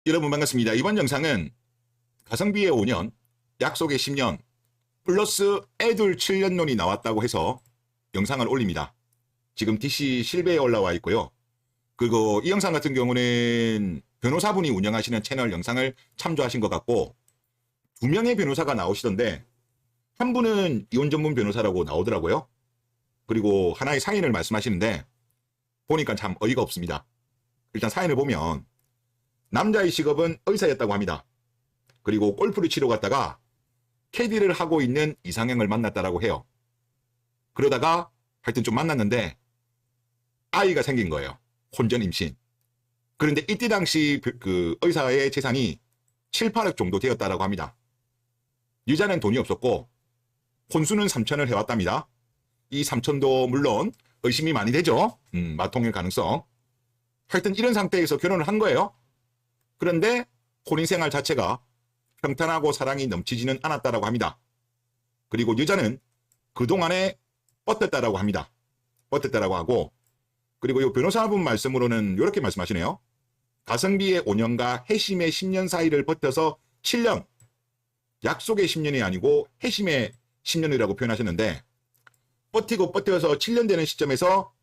여러분 반갑습니다. 이번 영상은 가성비의 5년, 약속의 10년, 플러스 애둘 7년론이 나왔다고 해서 영상을 올립니다. 지금 DC 실베에 올라와 있고요. 그리고 이 영상 같은 경우는 변호사분이 운영하시는 채널 영상을 참조하신 것 같고, 2명의 변호사가 나오시던데 한 분은 이혼 전문 변호사라고 나오더라고요. 그리고 하나의 사인을 말씀하시는데 보니까 참 어이가 없습니다. 일단 사인을 보면 남자의 직업은 의사였다고 합니다. 그리고 골프를 치러 갔다가 캐디를 하고 있는 이상형을 만났다라고 해요. 그러다가 하여튼 좀 만났는데 아이가 생긴 거예요. 혼전 임신. 그런데 이때 당시 그 의사의 재산이 7, 8억 정도 되었다라고 합니다. 여자는 돈이 없었고 혼수는 3천을 해왔답니다. 이 3천도 물론 의심이 많이 되죠. 마통일 가능성. 하여튼 이런 상태에서 결혼을 한 거예요. 그런데 혼인 생활 자체가 평탄하고 사랑이 넘치지는 않았다라고 합니다. 그리고 여자는 그동안에 뻗었다라고 합니다. 뻗었다라고 하고, 그리고 이 변호사분 말씀으로는 이렇게 말씀하시네요. 가성비의 5년과 해심의 10년 사이를 버텨서 7년, 약속의 10년이 아니고 해심의 10년이라고 표현하셨는데, 버티고 버텨서 7년 되는 시점에서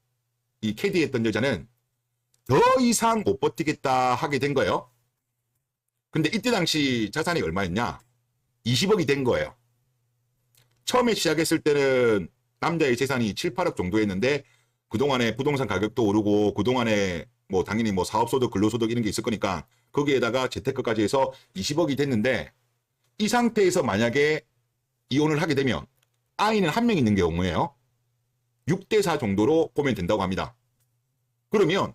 이 캐디했던 여자는 더 이상 못 버티겠다 하게 된 거예요. 근데 이때 당시 자산이 얼마였냐? 20억이 된 거예요. 처음에 시작했을 때는 남자의 재산이 7, 8억 정도였는데 그동안에 부동산 가격도 오르고 그동안에 뭐 당연히 뭐 사업소득, 근로소득 이런 게 있을 거니까 거기에다가 재테크까지 해서 20억이 됐는데, 이 상태에서 만약에 이혼을 하게 되면 아이는 한 명 있는 경우에요. 6대 4 정도로 보면 된다고 합니다. 그러면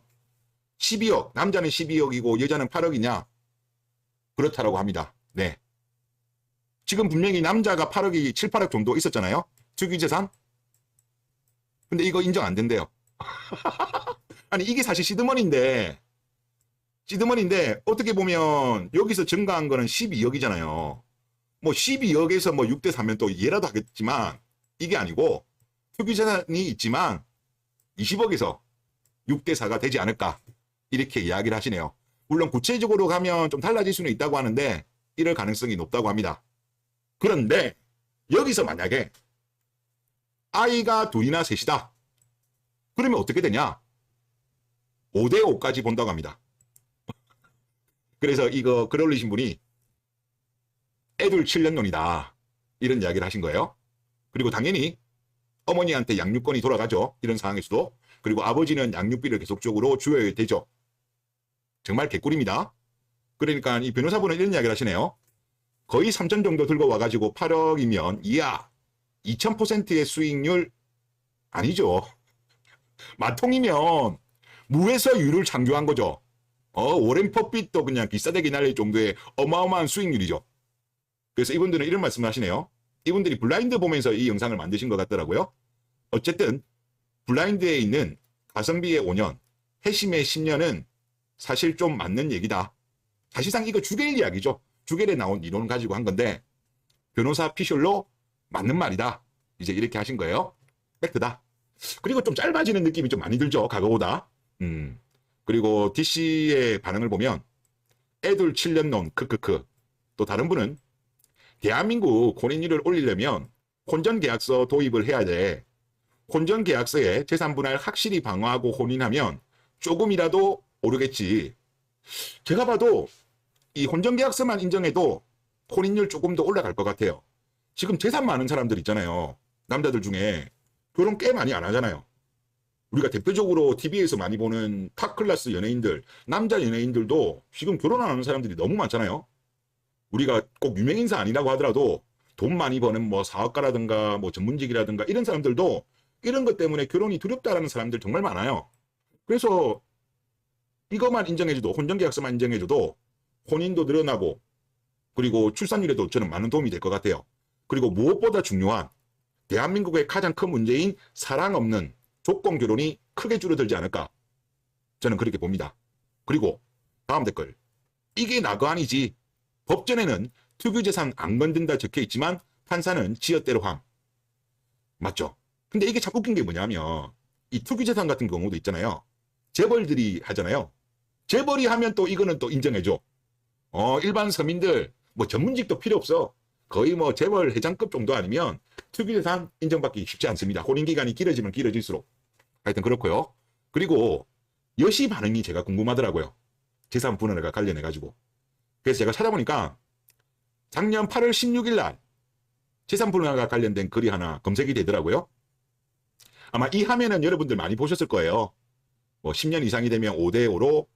12억, 남자는 12억이고 여자는 8억이냐? 그렇다라고 합니다. 네. 지금 분명히 남자가 8억이 7, 8억 정도 있었잖아요. 특유재산. 근데 이거 인정 안 된대요. 아니 이게 사실 시드머니인데 어떻게 보면 여기서 증가한 거는 12억이잖아요. 뭐 12억에서 뭐 6대 4면 또 이해라도 하겠지만 이게 아니고 특유재산이 있지만 20억에서 6대 4가 되지 않을까 이렇게 이야기를 하시네요. 물론 구체적으로 가면 좀 달라질 수는 있다고 하는데 이럴 가능성이 높다고 합니다. 그런데 여기서 만약에 아이가 둘이나 셋이다. 그러면 어떻게 되냐? 5대 5까지 본다고 합니다. 그래서 이거 글 올리신 분이 애둘 7년론이다. 이런 이야기를 하신 거예요. 그리고 당연히 어머니한테 양육권이 돌아가죠. 이런 상황에서도. 그리고 아버지는 양육비를 계속적으로 줘야 되죠. 정말 개꿀입니다. 그러니까 이 변호사분은 이런 이야기를 하시네요. 거의 3천 정도 들고 와가지고 8억이면 이야 2000%의 수익률 아니죠. 마통이면 무에서 유를 창조한 거죠. 오렌 퍼핏도 그냥 기싸대기 날릴 정도의 어마어마한 수익률이죠. 그래서 이분들은 이런 말씀을 하시네요. 이분들이 블라인드 보면서 이 영상을 만드신 것 같더라고요. 어쨌든 블라인드에 있는 가성비의 5년, 해심의 10년은 사실 좀 맞는 얘기다. 사실상 이거 주겔 이야기죠. 주겔에 나온 이론을 가지고 한 건데 변호사 피셜로 맞는 말이다. 이제 이렇게 하신 거예요. 팩트다. 그리고 좀 짧아지는 느낌이 좀 많이 들죠. 과거보다. 그리고 DC의 반응을 보면 애둘 7년론 크크크. 또 다른 분은 대한민국 혼인율을 올리려면 혼전계약서 도입을 해야 돼. 혼전계약서에 재산분할 확실히 방어하고 혼인하면 조금이라도 오르겠지. 제가 봐도 이 혼전계약서만 인정해도 혼인율 조금 더 올라갈 것 같아요. 지금 재산 많은 사람들 있잖아요. 남자들 중에 결혼 꽤 많이 안 하잖아요. 우리가 대표적으로 TV에서 많이 보는 탑클래스 연예인들, 남자 연예인들도 지금 결혼 안 하는 사람들이 너무 많잖아요. 우리가 꼭 유명인사 아니라고 하더라도 돈 많이 버는 뭐 사업가라든가 뭐 전문직이라든가 이런 사람들도 이런 것 때문에 결혼이 두렵다라는 사람들 정말 많아요. 그래서 이것만 인정해줘도, 혼전계약서만 인정해줘도 혼인도 늘어나고 그리고 출산율에도 저는 많은 도움이 될 것 같아요. 그리고 무엇보다 중요한 대한민국의 가장 큰 문제인 사랑 없는 조건 결혼이 크게 줄어들지 않을까, 저는 그렇게 봅니다. 그리고 다음 댓글, 이게 나그아니지. 법전에는 특유재산 안 건든다 적혀있지만 판사는 지어대로 함. 맞죠? 근데 이게 참 웃긴 게 뭐냐면 이 특유재산 같은 경우도 있잖아요. 재벌들이 하잖아요. 재벌이 하면 또 이거는 또 인정해줘. 일반 서민들 뭐 전문직도 필요 없어. 거의 뭐 재벌 회장급 정도 아니면 특유재산 인정받기 쉽지 않습니다. 혼인기간이 길어지면 길어질수록. 하여튼 그렇고요. 그리고 여시 반응이 제가 궁금하더라고요. 재산 분할과 관련해가지고. 그래서 제가 찾아보니까 작년 8월 16일 날 재산 분할과 관련된 글이 하나 검색이 되더라고요. 아마 이 화면은 여러분들 많이 보셨을 거예요. 뭐 10년 이상이 되면 5대5로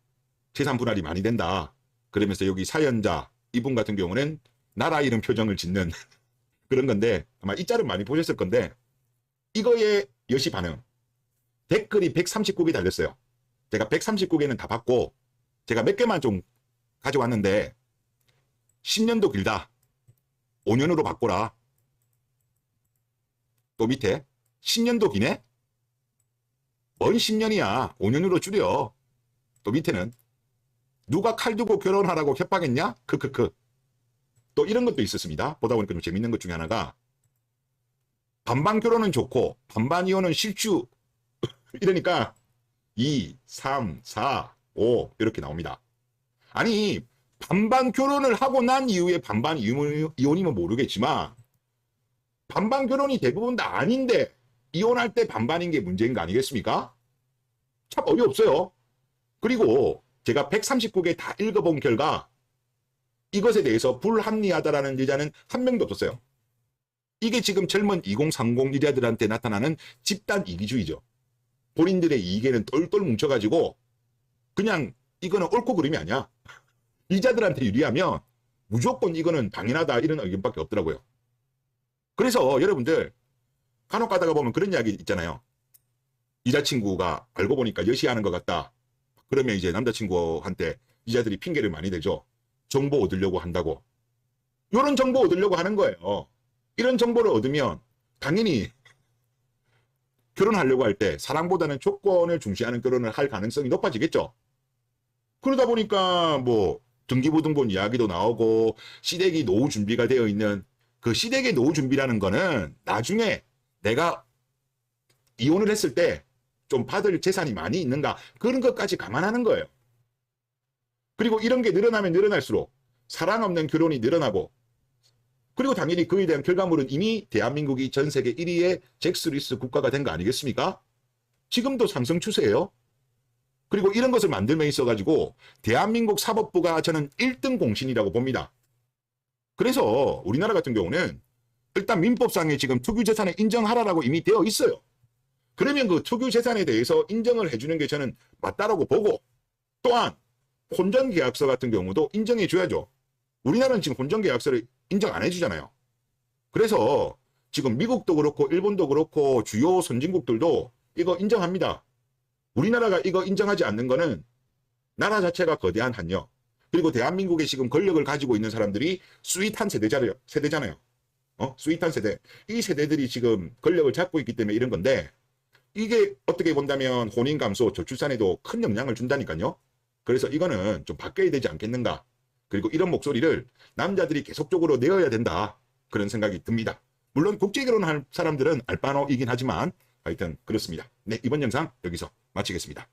재산 분할이 많이 된다. 그러면서 여기 사연자 이분 같은 경우는 나라 이름 표정을 짓는 그런 건데 아마 이 짤은 많이 보셨을 건데 이거의 여시 반응 댓글이 139개 달렸어요. 제가 139개는 다 받고 제가 몇 개만 좀 가져왔는데 10년도 길다. 5년으로 바꿔라. 또 밑에 10년도 기네? 뭔 10년이야. 5년으로 줄여. 또 밑에는 누가 칼 두고 결혼하라고 협박했냐? 크크크. 또 이런 것도 있었습니다. 보다 보니까 좀 재밌는 것 중에 하나가 반반 결혼은 좋고 반반 이혼은 실주. 이러니까 2, 3, 4, 5 이렇게 나옵니다. 아니 반반 결혼을 하고 난 이후에 반반 이혼이면 모르겠지만 반반 결혼이 대부분 다 아닌데 이혼할 때 반반인 게 문제인 거 아니겠습니까? 참 어이없어요. 그리고 제가 139개 다 읽어본 결과 이것에 대해서 불합리하다라는 여자는 한 명도 없었어요. 이게 지금 젊은 2030 여자들한테 나타나는 집단 이기주의죠. 본인들의 이익에는 똘똘 뭉쳐가지고 그냥 이거는 옳고 그름이 아니야. 이자들한테 유리하면 무조건 이거는 당연하다 이런 의견밖에 없더라고요. 그래서 여러분들 간혹 가다가 보면 그런 이야기 있잖아요. 여자친구가 알고 보니까 여시하는 것 같다. 그러면 이제 남자친구한테 여자들이 핑계를 많이 대죠. 정보 얻으려고 한다고. 이런 정보 얻으려고 하는 거예요. 이런 정보를 얻으면 당연히 결혼하려고 할 때 사랑보다는 조건을 중시하는 결혼을 할 가능성이 높아지겠죠. 그러다 보니까 뭐 등기부등본 이야기도 나오고 시댁이 노후 준비가 되어 있는 그 시댁의 노후 준비라는 거는 나중에 내가 이혼을 했을 때 좀 받을 재산이 많이 있는가 그런 것까지 감안하는 거예요. 그리고 이런 게 늘어나면 늘어날수록 사랑 없는 결혼이 늘어나고 그리고 당연히 그에 대한 결과물은 이미 대한민국이 전 세계 1위의 잭스리스 국가가 된 거 아니겠습니까? 지금도 상승 추세예요. 그리고 이런 것을 만들며 있어가지고 대한민국 사법부가 저는 1등 공신이라고 봅니다. 그래서 우리나라 같은 경우는 일단 민법상에 지금 특유재산을 인정하라라고 이미 되어 있어요. 그러면 그 특유재산에 대해서 인정을 해주는 게 저는 맞다라고 보고 또한 혼전계약서 같은 경우도 인정해줘야죠. 우리나라는 지금 혼전계약서를 인정 안 해주잖아요. 그래서 지금 미국도 그렇고 일본도 그렇고 주요 선진국들도 이거 인정합니다. 우리나라가 이거 인정하지 않는 거는 나라 자체가 거대한 한요. 그리고 대한민국에 지금 권력을 가지고 있는 사람들이 스윗한 세대잖아요. 스윗한 세대. 이 세대들이 지금 권력을 잡고 있기 때문에 이런 건데 이게 어떻게 본다면 혼인 감소, 저출산에도 큰 영향을 준다니까요. 그래서 이거는 좀 바뀌어야 되지 않겠는가. 그리고 이런 목소리를 남자들이 계속적으로 내어야 된다. 그런 생각이 듭니다. 물론 국제결혼할 사람들은 알바노이긴 하지만 하여튼 그렇습니다. 네, 이번 영상 여기서 마치겠습니다.